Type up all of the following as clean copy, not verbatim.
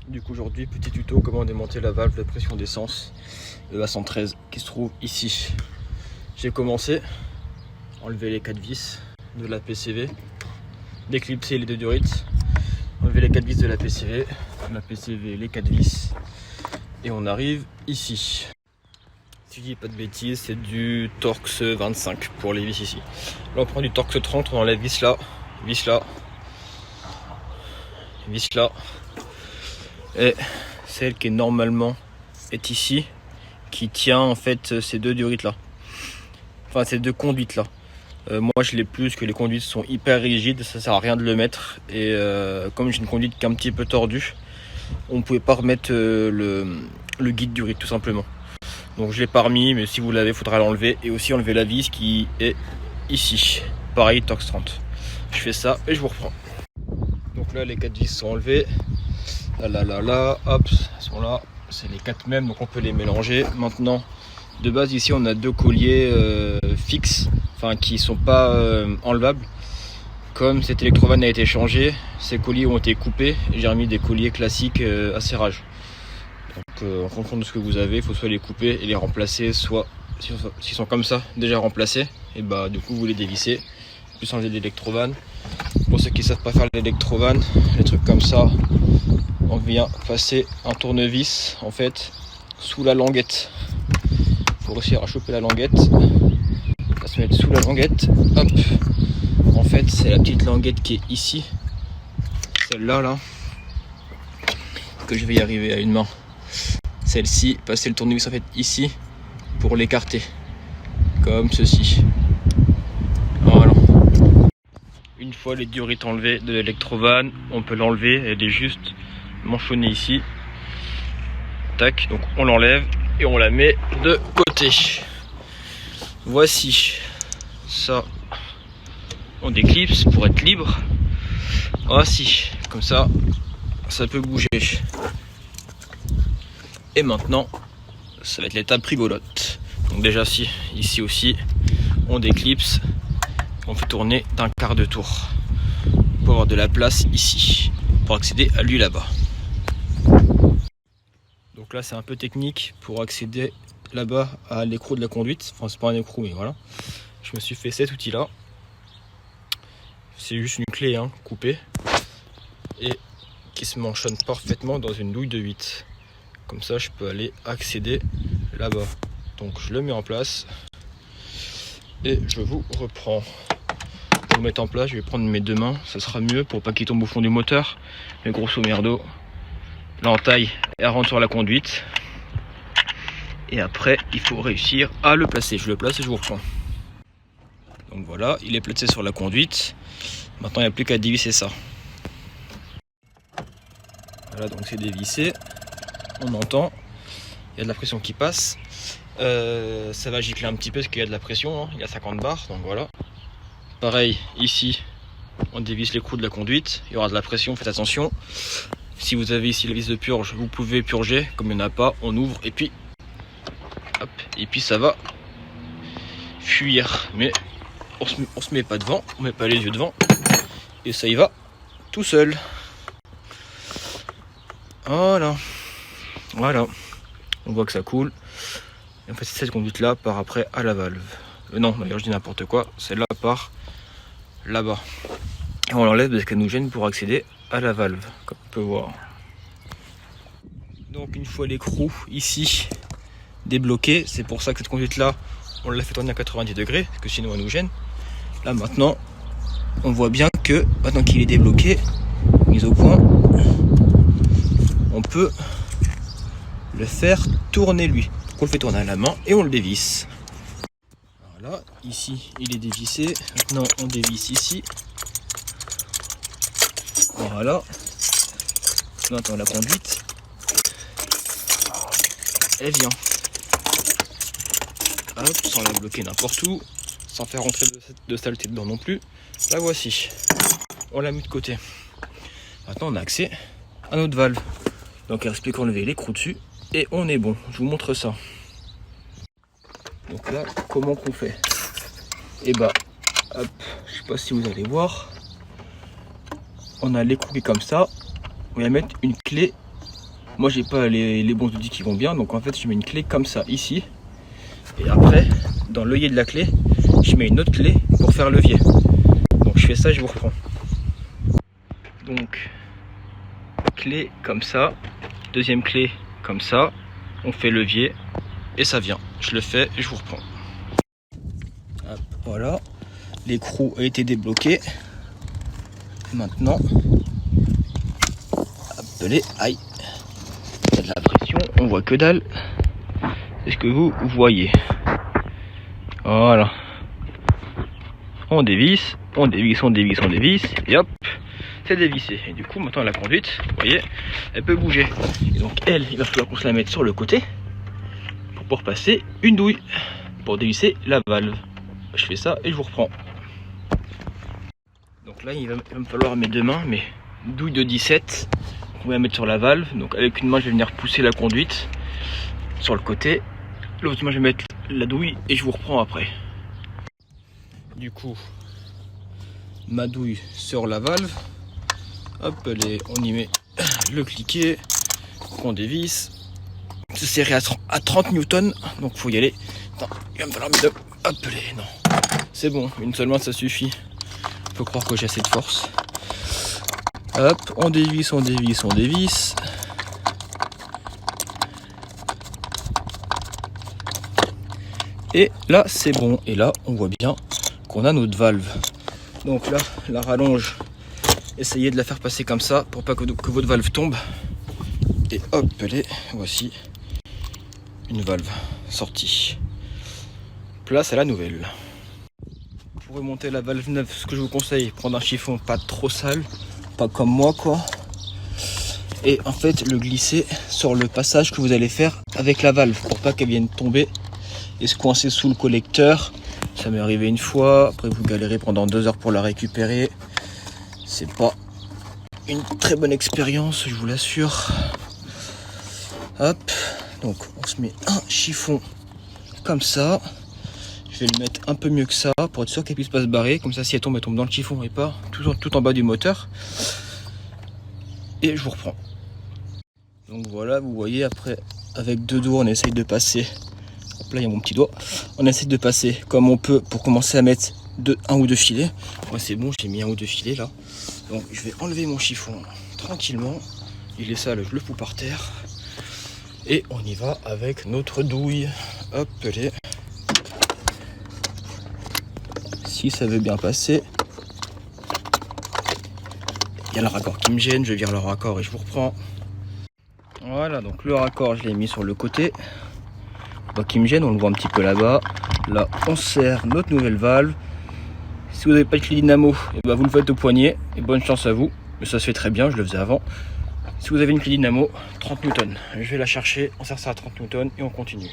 Du coup aujourd'hui petit tuto comment démonter la valve de pression d'essence de la 113 qui se trouve ici. J'ai commencé à enlever les 4 vis de la PCV, déclipser les 2 durites, enlever les 4 vis de la PCV, les 4 vis et on arrive ici. Si je dis pas de bêtises, c'est du Torx 25 pour les vis ici. Là on prend du Torx 30, on enlève vis là, vis là, vis là. Et celle qui est normalement est ici, qui tient en fait ces 2 durites là, enfin ces 2 conduites là. Moi je l'ai plus, que les conduites sont hyper rigides, ça sert à rien de le mettre. Et comme j'ai une conduite qui est un petit peu tordue, on ne pouvait pas remettre le guide durite tout simplement. Donc je l'ai pas remis, mais si vous l'avez, il faudra l'enlever. Et aussi enlever la vis qui est ici, pareil Torx 30. Je fais ça et je vous reprends. Donc là les 4 vis sont enlevées. Là, hop, elles sont là, c'est les 4 mêmes, donc on peut les mélanger. Maintenant, de base ici on a 2 colliers fixes, enfin qui sont pas enlevables. Comme cet électrovanne a été changé, ces colliers ont été coupés et j'ai remis des colliers classiques à serrage. Donc en fonction de ce que vous avez, il faut soit les couper et les remplacer, soit s'ils sont comme ça déjà remplacés, et bah du coup vous les dévissez, plus enlever l'électrovanne. Pour ceux qui ne savent pas faire l'électrovanne, les trucs comme ça, on vient passer un tournevis en fait sous la languette pour réussir à choper la languette. On va se mettre sous la languette, hop. En fait c'est la petite languette qui est ici, celle-là là, que je vais y arriver à une main. Celle-ci, passer le tournevis en fait ici pour l'écarter, comme ceci. Voilà. Une fois les durites enlevées de l'électrovanne, on peut l'enlever, elle est juste manchonnée ici. Tac, donc on l'enlève et on la met de côté. Voici ça, on déclipse pour être libre. Voici, comme ça, ça peut bouger. Et maintenant, ça va être l'étape rigolote. Donc déjà ici aussi, on déclipse, on fait tourner d'un quart de tour pour avoir de la place ici, pour accéder à lui là-bas. Donc là c'est un peu technique pour accéder là-bas à l'écrou de la conduite. Enfin c'est pas un écrou mais voilà. Je me suis fait cet outil là. C'est juste une clé hein, coupée et qui se manchonne parfaitement dans une douille de 8. Comme ça je peux aller accéder là-bas. Donc je le mets en place et je vous reprends. Pour le mettre en place, je vais prendre mes 2 mains, ça sera mieux pour pas qu'il tombe au fond du moteur. Mais grosso merdo, l'entaille elle rentre sur la conduite. Et après, il faut réussir à le placer. Je le place et je vous reprends. Donc voilà, il est placé sur la conduite. Maintenant, il n'y a plus qu'à dévisser ça. Voilà, donc c'est dévissé. On entend, il y a de la pression qui passe. Ça va gicler un petit peu parce qu'il y a de la pression, hein. Il y a 50 bars, donc voilà. Pareil, ici, on dévisse l'écrou de la conduite. Il y aura de la pression, faites attention. Si vous avez ici la vis de purge, vous pouvez purger. Comme il n'y en a pas, on ouvre et puis hop, et puis ça va fuir. Mais on se met pas devant, on met pas les yeux devant et ça y va tout seul. Voilà, on voit que ça coule. Et en fait, cette conduite là part après à la valve. Non, d'ailleurs je dis n'importe quoi. Celle-là part là-bas. Et on l'enlève parce qu'elle nous gêne pour accéder à la valve, comme on peut voir. Donc une fois l'écrou ici débloqué, c'est pour ça que cette conduite là, on l'a fait tourner à 90 degrés, parce que sinon elle nous gêne. Là maintenant, on voit bien que maintenant qu'il est débloqué, mis au point, on peut le faire tourner lui. Donc on le fait tourner à la main et on le dévisse. Voilà, ici il est dévissé. Maintenant on dévisse ici. Voilà. Maintenant la conduite, elle vient. Hop, sans la bloquer n'importe où, sans faire rentrer de saleté dedans non plus. La voici. On l'a mis de côté. Maintenant on a accès à notre valve. Donc il reste plus qu'à enlever l'écrou dessus et on est bon. Je vous montre ça. Donc là, comment qu'on fait? Et bah, hop, je sais pas si vous allez voir. On a l'écrou qui est comme ça. On va mettre une clé Moi j'ai pas les bons outils qui vont bien, donc en fait je mets une clé comme ça ici. Et après, dans l'œillet de la clé, je mets une autre clé pour faire levier. Donc je fais ça, je vous reprends. Donc, clé comme ça, deuxième clé comme ça, on fait levier et ça vient. Je le fais et je vous reprends. Hop, voilà, l'écrou a été débloqué. Maintenant, appelez, aïe, il y a de la pression, on voit que dalle. Est-ce que vous voyez? Voilà. On dévisse, on dévisse, on dévisse, on dévisse, et hop, c'est dévissé. Et du coup, maintenant la conduite, vous voyez, elle peut bouger. Et donc elle, il va falloir qu'on se la mette sur le côté pour pouvoir passer une douille pour dévisser la valve. Je fais ça et je vous reprends. Donc là, il va me falloir mes deux mains, mes douilles de 17. On va la mettre sur la valve. Donc avec une main, je vais venir pousser la conduite sur le côté. L'autre main, je vais mettre la douille et je vous reprends après. Du coup, ma douille sur la valve. Hop, on y met le cliquet, on dévisse. C'est serré à 30 newtons, donc faut y aller. Attends, il va me falloir mes deux. Hop, non. C'est bon, une seule main ça suffit. Faut croire que j'ai assez de force. Hop, on dévisse, on dévisse, on dévisse. Et là, c'est bon. Et là, on voit bien qu'on a notre valve. Donc là, la rallonge, essayez de la faire passer comme ça pour pas que votre valve tombe. Et hop, voici une valve sortie. Place à la nouvelle. Pour remonter la valve neuve, ce que je vous conseille, prendre un chiffon pas trop sale, pas comme moi quoi. Et en fait, le glisser sur le passage que vous allez faire avec la valve pour pas qu'elle vienne tomber et se coincer sous le collecteur. Ça m'est arrivé une fois, après vous galérez pendant 2 heures pour la récupérer. C'est pas une très bonne expérience, je vous l'assure. Hop, donc on se met un chiffon comme ça. Je vais le mettre un peu mieux que ça pour être sûr qu'elle puisse pas se barrer. Comme ça, si elle tombe dans le chiffon et pas tout en bas du moteur. Et je vous reprends. Donc voilà, vous voyez, après, avec 2 doigts, on essaye de passer. Hop là, il y a mon petit doigt. On essaie de passer comme on peut pour commencer à mettre un ou deux filets. Moi, c'est bon, j'ai mis 1 ou 2 filets là. Donc, je vais enlever mon chiffon tranquillement. Il est sale, je le fous par terre. Et on y va avec notre douille. Hop, allez. Si ça veut bien passer. Il y a le raccord qui me gêne, je vire le raccord et je vous reprends. Voilà, donc le raccord, je l'ai mis sur le côté. Pas qui me gêne, on le voit un petit peu là-bas. Là, on serre notre nouvelle valve. Si vous n'avez pas de clé dynamo, et ben vous le faites au poignet. Et bonne chance à vous. Mais ça se fait très bien, je le faisais avant. Si vous avez une clé dynamo, 30 newtons. Je vais la chercher, on serre ça à 30 newtons et on continue.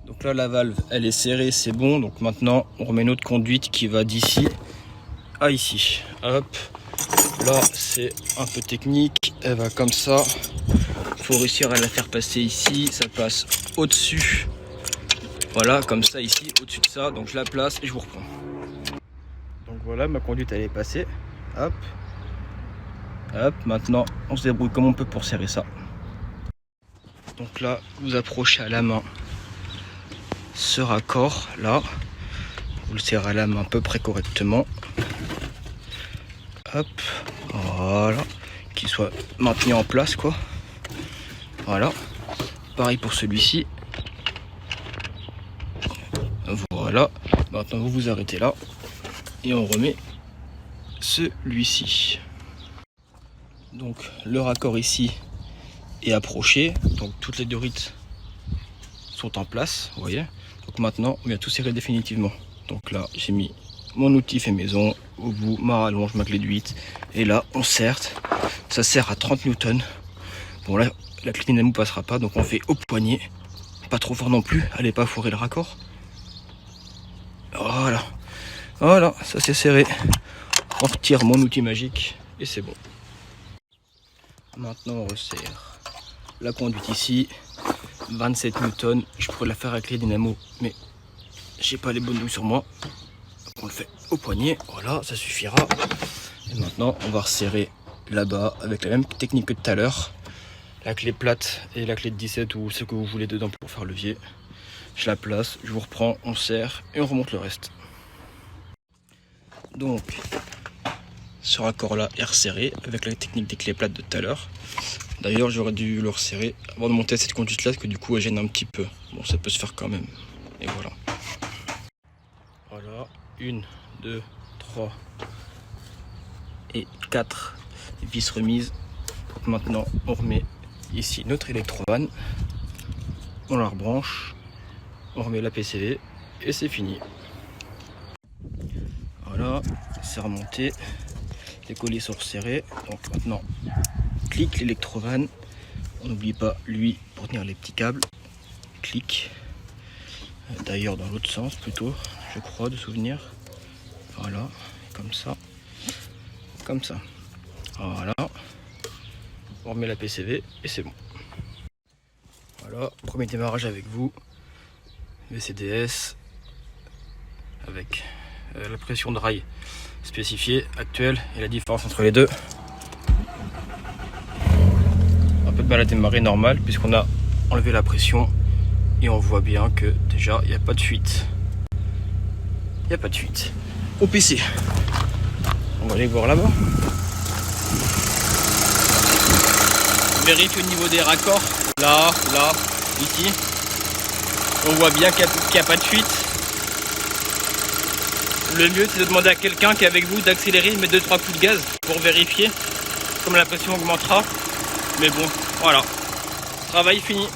Donc là, la valve, elle est serrée, c'est bon. Donc maintenant, on remet notre conduite qui va d'ici à ici. Hop. Là, c'est un peu technique. Elle va comme ça. Il faut réussir à la faire passer ici. Ça passe au-dessus. Voilà, comme ça ici, au-dessus de ça. Donc je la place et je vous reprends. Donc voilà, ma conduite, elle est passée. Hop. Hop, maintenant, on se débrouille comme on peut pour serrer ça. Donc là, vous approchez à la main ce raccord là. Vous le serrez à la main à peu près correctement. Hop, voilà, qu'il soit maintenu en place quoi. Voilà, pareil pour celui-ci. Voilà, maintenant vous vous arrêtez là et on remet celui-ci. Donc le raccord ici est approché, donc toutes les durites sont en place, vous voyez. Donc maintenant on vient tout serrer définitivement. Donc là j'ai mis mon outil fait maison, au bout ma rallonge, ma clé de 8, et là on serre, ça serre à 30 newtons. Bon là la clé dynamo passera pas, donc on fait au poignet, pas trop fort non plus, allez pas foirer le raccord. Voilà, voilà, ça c'est serré. On retire mon outil magique et c'est bon. Maintenant on resserre la conduite ici, 27 newtons, je pourrais la faire avec clé dynamo, mais j'ai pas les bonnes douilles sur moi. On le fait au poignet, voilà, ça suffira. Et maintenant, on va resserrer là-bas avec la même technique que tout à l'heure. la clé plate et la clé de 17 ou ce que vous voulez dedans pour faire levier. Je la place, je vous reprends, on serre et on remonte le reste. Donc ce raccord là est resserré avec la technique des clés plates de tout à l'heure. D'ailleurs j'aurais dû le resserrer avant de monter cette conduite là parce que du coup elle gêne un petit peu. Bon, ça peut se faire quand même. Et voilà. Voilà, 1, 2, 3 et 4 vis remises. Donc maintenant on remet ici notre électrovanne, on la rebranche, on remet la PCV et c'est fini. Voilà, c'est remonté, les colliers sont resserrés. Donc maintenant clic l'électrovanne, on n'oublie pas lui pour tenir les petits câbles, clic, d'ailleurs dans l'autre sens plutôt, je crois de souvenir. Voilà, comme ça, voilà, on remet la PCV et c'est bon. Voilà, premier démarrage avec vous, VCDS avec la pression de rail spécifiée actuelle et la différence entre les deux. Un peu de mal à démarrer normal puisqu'on a enlevé la pression et on voit bien que déjà il n'y a pas de fuite. Il n'y a pas de fuite au PC. On va aller voir là-bas. Vérifie au niveau des raccords. Là, ici. On voit bien qu'il n'y a pas de fuite. Le mieux c'est de demander à quelqu'un qui est avec vous d'accélérer, de mettre 2-3 coups de gaz pour vérifier. Comme la pression augmentera. Mais bon, voilà. Travail fini.